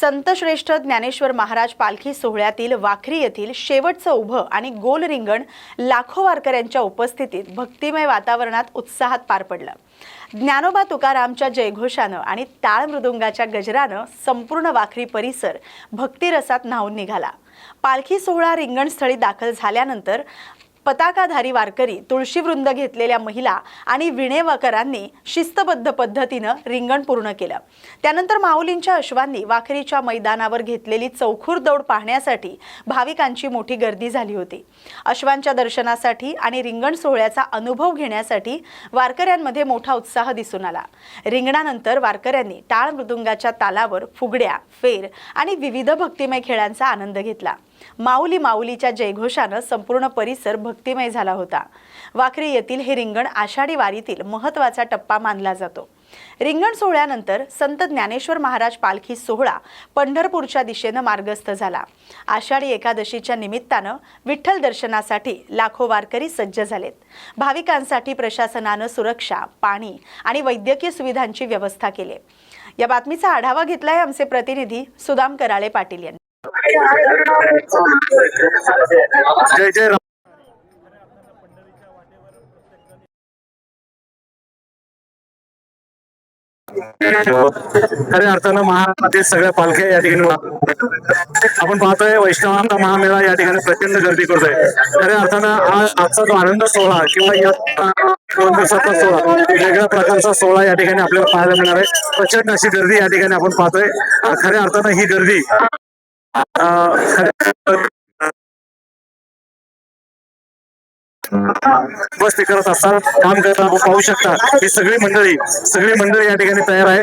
संतश्रेष्ठ ज्ञानेश्वर महाराज पालखी सोहळ्यातील वाखरी येथील शेवटचं उभं आणि गोल रिंगण लाखो वारकऱ्यांच्या उपस्थितीत भक्तिमय वातावरणात उत्साहात पार पडलं। ज्ञानोबा तुकारामच्या जयघोषानं आणि टाळ मृदुंगाच्या गजरानं संपूर्ण वाखरी परिसर भक्तिरसात न्हाऊन निघाला। पालखी सोहळा रिंगणस्थळी दाखल झाल्यानंतर पताकाधारी वारकरी, तुळशीवृंद घेतलेल्या महिला आणि विणेवकरांनी शिस्तबद्ध पद्धतीनं रिंगण पूर्ण केलं। त्यानंतर माऊलींच्या अश्वांनी वाखरीच्या मैदानावर घेतलेली चौखूर दौड पाहण्यासाठी भाविकांची मोठी गर्दी झाली होती। अश्वांच्या दर्शनासाठी आणि रिंगण सोहळ्याचा अनुभव घेण्यासाठी वारकऱ्यांमध्ये मोठा उत्साह दिसून आला। रिंगणानंतर वारकऱ्यांनी टाळ मृदुंगाच्या तालावर फुगड्या, फेर आणि विविध भक्तिमय खेळांचा आनंद घेतला। माऊली माऊलीच्या जयघोषानं संपूर्ण परिसर भक्तिमय झाला होता। वाखरी येथील हे रिंगण आषाढी वारीतील महत्त्वाचा टप्पा मानला जातो। रिंगण सोहळ्यानंतर संत ज्ञानेश्वर महाराज पालखी सोहळा पंढरपूरच्या दिशेनं मार्गस्थ झाला। आषाढी एकादशीच्या निमित्तानं विठ्ठल दर्शनासाठी लाखो वारकरी सज्ज झालेत। भाविकांसाठी प्रशासनानं सुरक्षा, पाणी आणि वैद्यकीय सुविधांची व्यवस्था केली। या बातमीचा आढावा घेतलाय आमचे प्रतिनिधी सुदाम कराळे पाटील यांनी। जय जय खऱ्या अर्थानं महाराष्ट्रातील सगळ्या पालख्या या ठिकाणी आपण पाहतोय। वैष्णवांचा महामेळा या ठिकाणी प्रचंड गर्दी करतोय। खऱ्या अर्थानं आजचा जो आनंद सोहळा किंवा या 2 दिवसाचा सोहळा वेगळ्या प्रकारचा सोहळा या ठिकाणी आपल्याला पाहायला मिळणार आहे। प्रचंड अशी गर्दी या ठिकाणी आपण पाहतोय। खऱ्या अर्थानं ही गर्दी बस ते करत असतात, काम करत आपण पाहू शकता ही सगळी मंडळी या ठिकाणी तयार आहे।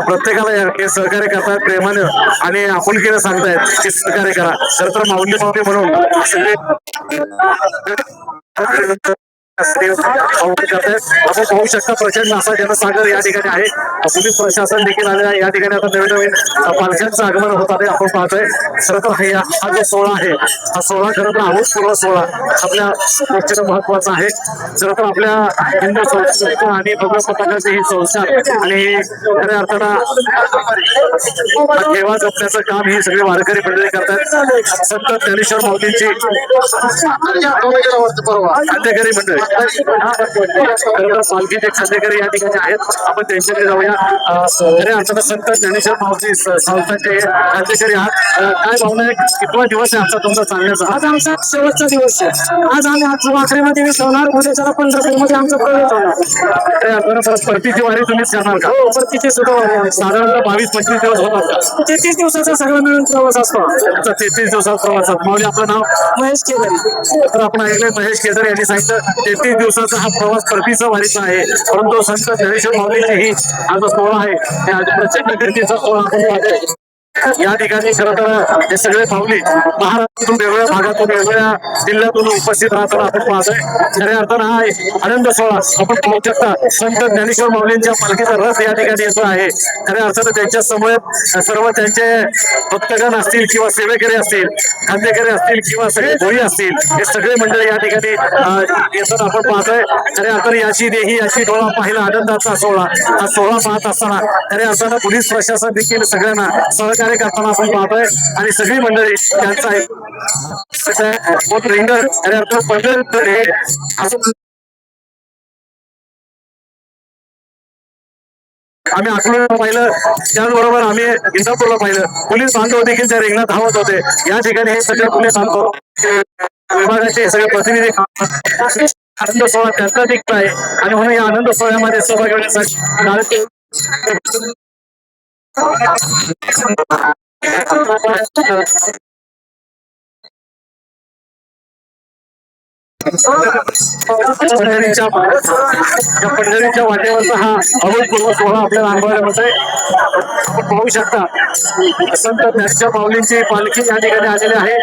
प्रत्येकाला सहकार्य करतात प्रेमानं आणि आपुलकीनं सांगतायत की सहकार्य करा। खरं तर माऊली म्हणून सगळे आपण पाहू शकता प्रचंड असा जनसागर या ठिकाणी आहे। पोलीस प्रशासन देखील आलेलं आहे। या ठिकाणी आता नवीन पालख्यांचं आगमन होत आहे आपण पाहतोय। खरं तर हा जो सोहळा आहे हा सोहळा खरं तर अभूतपूर्व सोहळा आपल्या दृष्टीनं महत्वाचा आहे। खरं तर आपल्या हिंदू संस्कृती आणि भव्य पताकाचे हे संस्कार आणि खऱ्या अर्थानं ठेवा जपण्याचं काम ही सगळी वारकरी मंडळी करतात। संत ज्ञानेश्वर माऊलींची खांदेकरी मंडळी पालखीचे खांदेकरी या ठिकाणी आहेत। आपण त्यांच्याकडे जाऊया। खऱ्या अर्थानं संत ज्ञानेश्वर माऊली संस्थांचे खांदेकरी आहात। काय भावना आहे, कितवा दिवस आहे आजचा तुमचा चालण्याचा? आज आमचा शेवटचा दिवस आहे। आज आम्ही आज वाखरीमध्ये विसवणार, उद्याच्याला पंढरपूरमध्ये आमचा प्रवेश होणार। खऱ्या अर्थानं परतीची वारी तुम्हीच करणार का? हो, परतीची सुद्धा वारी आहे। साधारणतः 22-25 दिवस होतात का? 33 दिवसाचा सगळा मिळून प्रवास असतो। 33 दिवसात प्रवासात माऊली आपलं नाव? महेश केदारी। तर आपण ऐकलंय महेश केदार यांनी सांगितलं 33 दिवसाचा हा प्रवास परतीचा वारीचा आहे। परंतु संत ज्ञानेश्वर माऊलीची ही हा जो सोहळा आहे हा प्रचंड गर्दीचा सोहळा आपण पाहतोय। या ठिकाणी खरं तर हे सगळे माऊली महाराष्ट्रातून वेगवेगळ्या भागातून वेगवेगळ्या जिल्ह्यातून उपस्थित राहताना आपण पाहतोय। खऱ्या अर्थानं हा आनंद सोहळा आपण पाहू शकता। संत ज्ञानेश्वर माऊलींच्या पालखीचा रथ या ठिकाणी येतो आहे। खऱ्या अर्थानं त्यांच्या समोर सर्व त्यांचे भक्तगण असतील किंवा सेवेकरी असतील, खांदेकरी असतील किंवा सगळे भोई असतील, हे सगळे मंडळी या ठिकाणी येताना आपण पाहतोय। खऱ्या अर्थानं याची देही याची डोळा पाहिला आनंदाचा सोहळा हा सोहळा पाहत असताना खऱ्या अर्थानं पोलीस प्रशासन देखील सगळ्यांना सहकार्य करताना आपण पाहतोय आणि सगळी मंडळी त्यांचा रिंगण खऱ्या अर्थानं पंढरपूर हे आम्ही अकलूजला पाहिलं, त्याचबरोबर आम्ही इंदापूरला पाहिलं। पोलीस बांधव देखील त्या रिंगणात धावत होते। या ठिकाणी हे सगळे पोलीस बांधव विभागाचे सगळे प्रतिनिधी आनंद सोहळा त्यांचा दिसत आहे आणि म्हणून या आनंद सोहळ्यामध्ये सहभागी होण्यासाठी पंढरीच्या वाटेवरचा हा अभूतपूर्व सोहळा आपल्याला अनुभवायला मिळतोय। आपण पाहू शकता संत ज्ञानेश्वर माऊलींची पालखी या ठिकाणी आलेली आहे।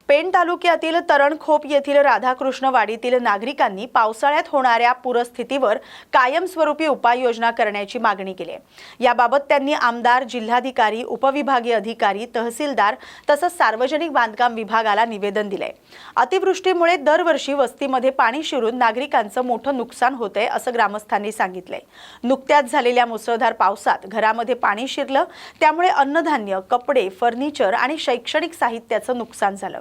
पेण तालुक्यातील तरणखोप येथील राधाकृष्ण वाडीतील नागरिकांनी पावसाळ्यात होणाऱ्या पूरस्थितीवर कायमस्वरूपी उपाययोजना करण्याची मागणी केली आहे। याबाबत त्यांनी आमदार, जिल्हाधिकारी, उपविभागीय अधिकारी, तहसीलदार तसंच सार्वजनिक बांधकाम विभागाला निवेदन दिले। अतिवृष्टीमुळे दरवर्षी वस्तीमध्ये पाणी शिरून नागरिकांचं मोठं नुकसान होतंय असं ग्रामस्थांनी सांगितलंय। नुकत्याच झालेल्या मुसळधार पावसात घरामध्ये पाणी शिरलं, त्यामुळे अन्नधान्य, कपडे, फर्निचर आणि शैक्षणिक साहित्याचं नुकसान झालं।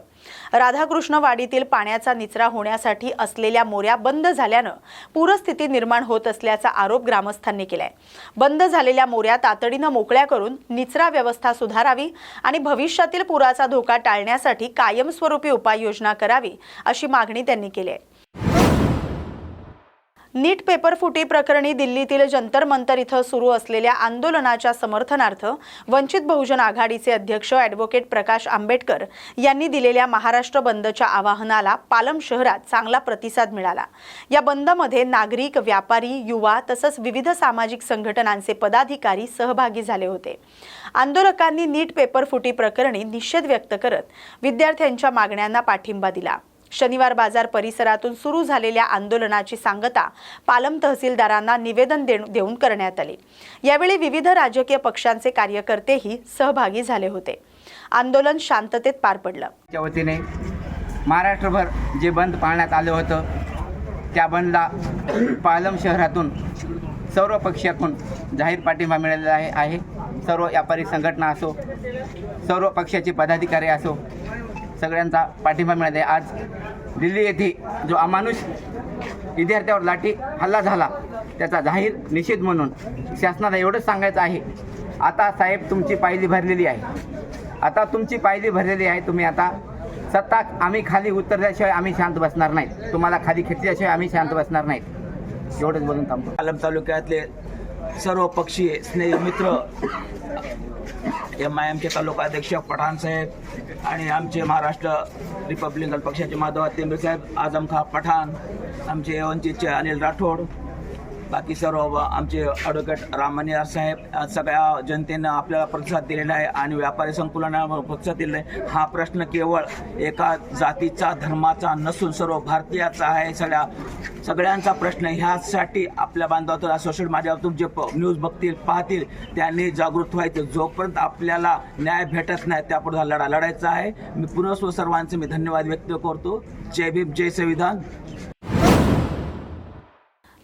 राधाकृष्ण वाडीतील पाण्याचा निचरा होण्यासाठी असलेल्या मोऱ्या बंद झाल्यानं पूरस्थिती निर्माण होत असल्याचा आरोप ग्रामस्थांनी केलाय। बंद झालेल्या मोऱ्या तातडीनं मोकळ्या करून निचरा व्यवस्था सुधारावी आणि भविष्यातील पुराचा धोका टाळण्यासाठी कायमस्वरूपी उपाययोजना करावी अशी मागणी त्यांनी केली आहे। नीट पेपर फुटी प्रकरणी दिल्लीतील जंतर मंतर इथं सुरू असलेल्या आंदोलनाच्या समर्थनार्थ वंचित बहुजन आघाडीचे अध्यक्ष ॲडव्होकेट प्रकाश आंबेडकर यांनी दिलेल्या महाराष्ट्र बंदच्या आवाहनाला पालम शहरात चांगला प्रतिसाद मिळाला। या बंदमध्ये नागरिक, व्यापारी, युवा तसंच विविध सामाजिक संघटनांचे पदाधिकारी सहभागी झाले होते। आंदोलकांनी नीट पेपर फुटी प्रकरणी निषेध व्यक्त करत विद्यार्थ्यांच्या मागण्यांना पाठिंबा दिला। शनिवार बाजार परिसरातून सुरू झालेल्या आंदोलनाची सांगता पालम तहसीलदारांना निवेदन देऊन करण्यात आली। यावेळी विविध राजकीय पक्षांचे कार्यकर्तेही सहभागी झाले होते। आंदोलन शांततेत पार पडलं। त्या वतीने महाराष्ट्रभर जे बंद पाळण्यात आलं होतं त्या बंदला पालम शहरातून सर्व पक्षातून जाहीर पाठिंबा मिळालेला आहे। सर्व व्यापारी संघटना असो, सर्व पक्षाचे पदाधिकारी असो, सगळ्यांचा पाठिंबा मिळाला आहे। आज दिल्ली येथे जो अमानुष विद्यार्थ्यावर लाठी हल्ला झाला त्याचा जाहीर निषेध म्हणून शासनाला एवढंच सांगायचं आहे, आता साहेब तुमची पायली भरलेली आहे, आता तुमची पायली भरलेली आहे। तुम्ही आता सत्ता आम्ही खाली उतरल्याशिवाय आम्ही शांत बसणार नाही, तुम्हाला खाली खेचल्याशिवाय आम्ही शांत बसणार नाही। एवढंच बोलून थांबतो। पालम तालुक्यातले सर्व पक्षीय स्नेही मित्र, MIM के तालुका अध्यक्ष पठाण साहेब आणि आमचे महाराष्ट्र रिपब्लिकन पक्षाचे माधव तेंबे साहेब, आझम खान पठाण, आमचे वंचितचे अनिल राठोड, बाकी सर्व आमचे ॲडव्होकेट रामनियार साहेब, सगळ्या जनतेनं आपल्याला प्रतिसाद दिलेला आहे आणि व्यापारी संकुलांना प्रतिसाद दिलेला आहे। हा प्रश्न केवळ एका जातीचा, धर्माचा नसून सर्व भारतीयाचा आहे। सगळ्यांचा प्रश्न। ह्यासाठी आपल्या बांधवातून सोशल मीडियावरून जे न्यूज बघतील, पाहतील, त्यांनी जागृत व्हायचं। जोपर्यंत आपल्याला न्याय भेटत नाही त्यापुढे हा लढा लढायचा आहे। मी पुनः सर्वांचे मी धन्यवाद व्यक्त करतो। जय भीम, जय संविधान।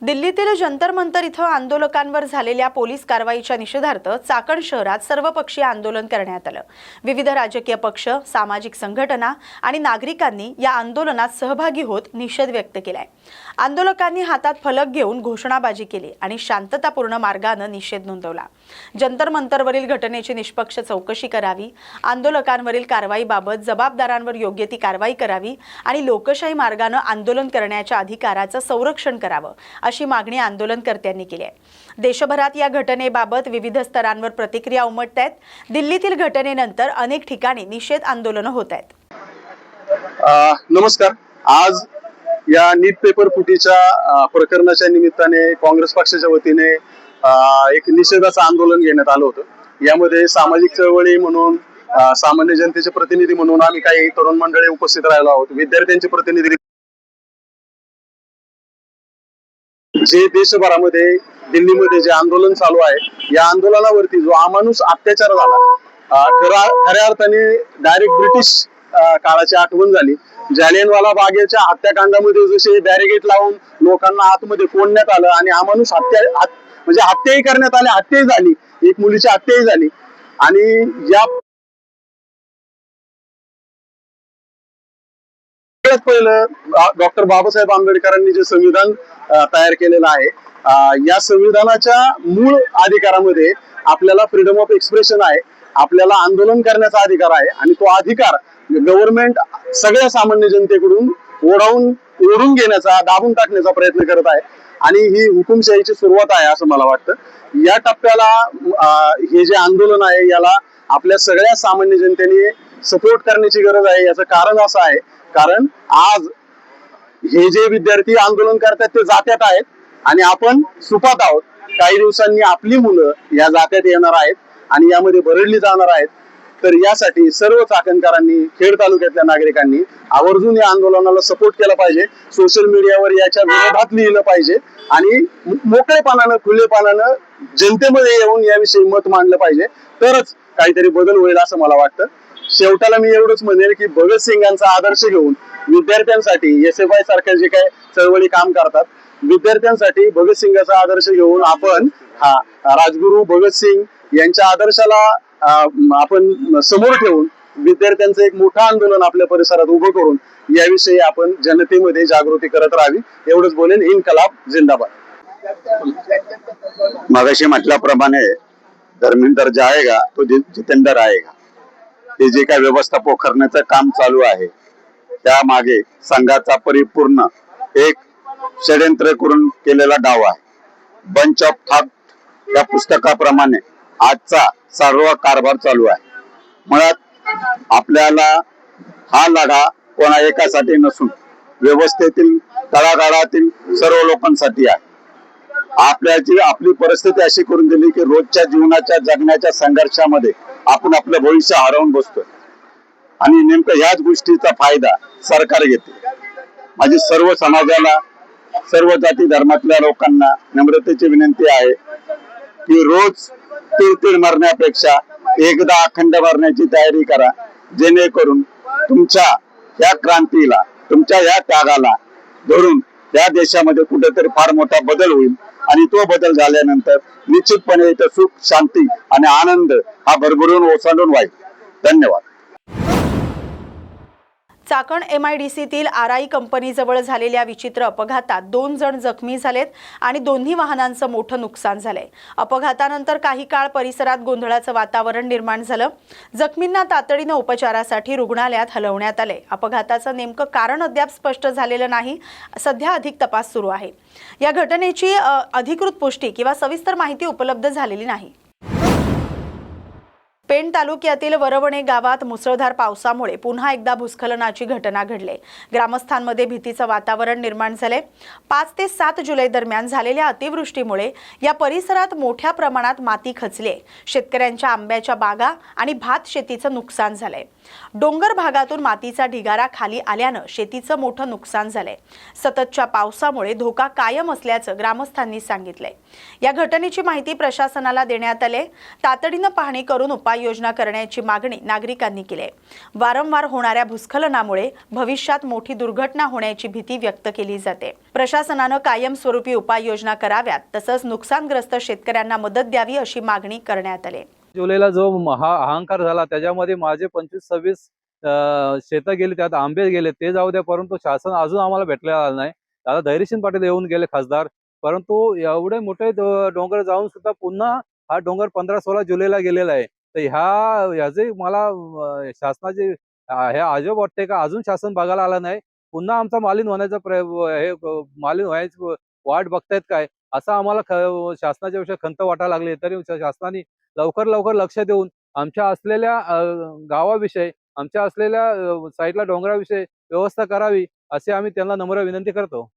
दिल्लीतील जंतर मंतर इथं आंदोलकांवर झालेल्या पोलीस कारवाईच्या निषेधार्थ चाकण शहरात सर्वपक्षीय आंदोलन करण्यात आलं। विविध राजकीय पक्ष, सामाजिक संघटना आणि नागरिकांनी या आंदोलनात सहभागी होत निषेध व्यक्त केलाय। आंदोलकांनी हातात फलक घेऊन घोषणाबाजी केली आणि शांततापूर्ण मार्गानं निषेध नोंदवला। जंतर मंतरवरील घटनेची निष्पक्ष चौकशी करावी, आंदोलकांवरील कारवाईबाबत जबाबदारांवर योग्य ती कारवाई करावी आणि लोकशाही मार्गानं आंदोलन करण्याच्या अधिकाराचं संरक्षण करावं अशी मागणी आंदोलनकर्त्यांनी केली आहे। देशभरात या घटनेबाबत विविध स्तरांवर प्रतिक्रिया उमटत आहेत। दिल्लीतील घटनेनंतर अनेक ठिकाणी निषेध आंदोलनं होत आहेत। नमस्कार। आज या नीट पेपर फुटीच्या प्रकरणाच्या निमित्ताने काँग्रेस पक्षाच्या वतीने एक निषेधाचं आंदोलन घेण्यात आलं होतं। यामध्ये सामाजिक चळवळी म्हणून, सामान्य जनतेचे प्रतिनिधी म्हणून आम्ही काही तरुण मंडळी उपस्थित राहिलो आहोत, विद्यार्थ्यांचे प्रतिनिधी। जे देशभरामध्ये, दिल्लीमध्ये जे आंदोलन चालू आहे, या आंदोलनावरती जो अमानुष अत्याचार झाला, खऱ्या अर्थाने डायरेक्ट ब्रिटिश काळाची आठवण झाली। जालियनवाला बागेच्या हत्याकांडामध्ये जसे बॅरिगेट लावून लोकांना आतमध्ये कोंडण्यात आलं आणि अमानुष हत्याही करण्यात आली, हत्याही झाली, एक मुलीची हत्याही झाली। आणि या पहिलं डॉक्टर बाबासाहेब आंबेडकरांनी जे संविधान तयार केलेलं आहे, या संविधानाच्या मूळ अधिकारामध्ये आपल्याला फ्रीडम ऑफ एक्सप्रेशन आहे, आपल्याला आंदोलन करण्याचा अधिकार आहे आणि तो अधिकार गव्हर्नमेंट सगळ्या सामान्य जनतेकडून ओढून घेण्याचा, दाबून टाकण्याचा प्रयत्न करत आहे आणि ही हुकुमशाहीची सुरुवात आहे असं मला वाटतं। या टप्प्याला हे जे आंदोलन आहे याला आपल्या सगळ्या सामान्य जनतेने सपोर्ट करण्याची गरज आहे। याचं कारण असं आहे, कारण आज हे जे विद्यार्थी आंदोलन करतात ते जात्यात आहेत आणि आपण सुपात आहोत। काही दिवसांनी आपली मुलं या जात्यात येणार आहेत आणि यामध्ये भरडली जाणार आहेत। तर यासाठी सर्व चाकणकरांनी, खेड तालुक्यातल्या नागरिकांनी आवर्जून या आंदोलनाला सपोर्ट केला पाहिजे. सोशल मीडियावर याच्या विरोधात लिहिलं पाहिजे आणि मोकळेपणानं, खुलेपणानं जनतेमध्ये येऊन याविषयी मत मांडलं पाहिजे. तरच काहीतरी बदल होईल असं मला वाटतं. शेवटाला मी एवढंच म्हणेल की भगतसिंगांचा आदर्श घेऊन विद्यार्थ्यांसाठी SFI सारख्या जे काही चळवळी काम करतात, विद्यार्थ्यांसाठी भगतसिंगाचा आदर्श घेऊन आपण राजगुरू भगतसिंग यांच्या आदर्शाला आपण समोर ठेवून विद्यार्थ्यांचं एक मोठं आंदोलन आपल्या परिसरात उभं करून याविषयी आपण जनतेमध्ये जागृती करत राहावी. एवढंच बोलेन. इन्कलाब जिंदाबाद. मगाशी म्हटल्याप्रमाणे धर्मेंद्र जाएगा तो जितेंद्र आएगा. हे जे काय व्यवस्था पोखरण्याचं काम चालू आहे त्यामागे संघाचा परिपूर्ण एक षड्यंत्र करून केलेला डाव आहे. बंच ऑफ थॉट या पुस्तकाप्रमाणे आजचा सर्व कारभार चालू आहे. मुळात आपल्याला हा लढा कोणा एकासाठी नसून व्यवस्थेतील तळागाळातील सर्व लोकांसाठी आहे. आपली परिस्थिती अशी करून दिली की रोजच्या जीवनाच्या जगण्याच्या संघर्षामध्ये आपण आपलं भविष्य हरवून बसतोय आणि नेमकं ह्याच गोष्टीचा फायदा सरकार घेते. माझी सर्व समाजाला, सर्व जाती धर्मातल्या लोकांना नम्रतेची विनंती आहे की रोज तीळ मरण्यापेक्षा एकदा अखंड मरण्याची तयारी करा, जेणेकरून तुमच्या या क्रांतीला, तुमच्या या त्यागाला धरून या देशामध्ये कुठेतरी फार मोठा बदल होईल आणि तो बदल झाल्यानंतर निश्चितपणे इथं सुख, शांती आणि आनंद हा भरभरून ओसंडून वाहील. धन्यवाद. चाकण MIDCतील आरआई कंपनीजवळ झालेल्या विचित्र अपघातात 2 जण जखमी झालेत आणि दोन्ही वाहनांचं मोठं नुकसान झालंय. अपघातानंतर काही काळ परिसरात गोंधळाचं वातावरण निर्माण झालं. जखमींना तातडीनं उपचारासाठी रुग्णालयात हलवण्यात आले. अपघाताचं नेमकं कारण अद्याप स्पष्ट झालेलं नाही. सध्या अधिक तपास सुरू आहे. या घटनेची अधिकृत पुष्टी किंवा सविस्तर माहिती उपलब्ध झालेली नाही. पेण तालुक्यातील वरवणे गावात मुसळधार पावसामुळे पुन्हा एकदा भूस्खलनाची घटना घडली. ग्रामस्थांमध्ये भीतीचं वातावरण निर्माण झाले. 5 ते 7 जुलै दरम्यान झालेल्या अतिवृष्टीमुळे या परिसरात मोठ्या प्रमाणात माती खचली. शेतकऱ्यांच्या आंब्याच्या बागा आणि भात शेतीचं नुकसान झालंय. डोंगर भागातून मातीचा ढिगारा खाली आल्यानं शेतीचं मोठं नुकसान झालंय. सततच्या पावसामुळे धोका कायम असल्याचं ग्रामस्थांनी सांगितलंय. या घटनेची माहिती प्रशासनाला देण्यात आली. तातडीनं पाहणी करून उपाययोजना करण्याची मागणी नागरिकांनी केली. वारंवार होणाऱ्या भूस्खलनामुळे भविष्यात मोठी दुर्घटना होण्याची भीती व्यक्त केली जाते. प्रशासनानं कायमस्वरूपी उपाययोजना कराव्यात, तसंच नुकसानग्रस्त शेतकऱ्यांना मदत द्यावी अशी मागणी करण्यात आली. जुलैला जो अहंकार झाला त्याच्यामध्ये माझे 25-26 शेतं गेली, त्यात आंबे गेले, ते जाऊ द्या, परंतु शासन अजून आम्हाला भेटलेलं आलं नाही. दादा धैर्यशील पाटील येऊन गेले खासदार, परंतु एवढे मोठे डोंगर जाऊन सुद्धा पुन्हा हा डोंगर 15-16 जुलैला गेलेला आहे. तर ह्याचे मला शासनाचे हे अजब वाटते का अजून शासन बघायला आलं नाही. पुन्हा आमचा मालीन होण्याचा मालीन व्हायची वाट बघतायत काय, असं आम्हाला शासनाच्या विषयी खंत वाटायला लागली. तरी शासनाने लवकर लक्ष देऊन आमच्या असलेल्या गावाविषयी, आमच्या असलेल्या साईडला डोंगराविषयी व्यवस्था करावी असे आम्ही त्यांना नम्र विनंती करतो.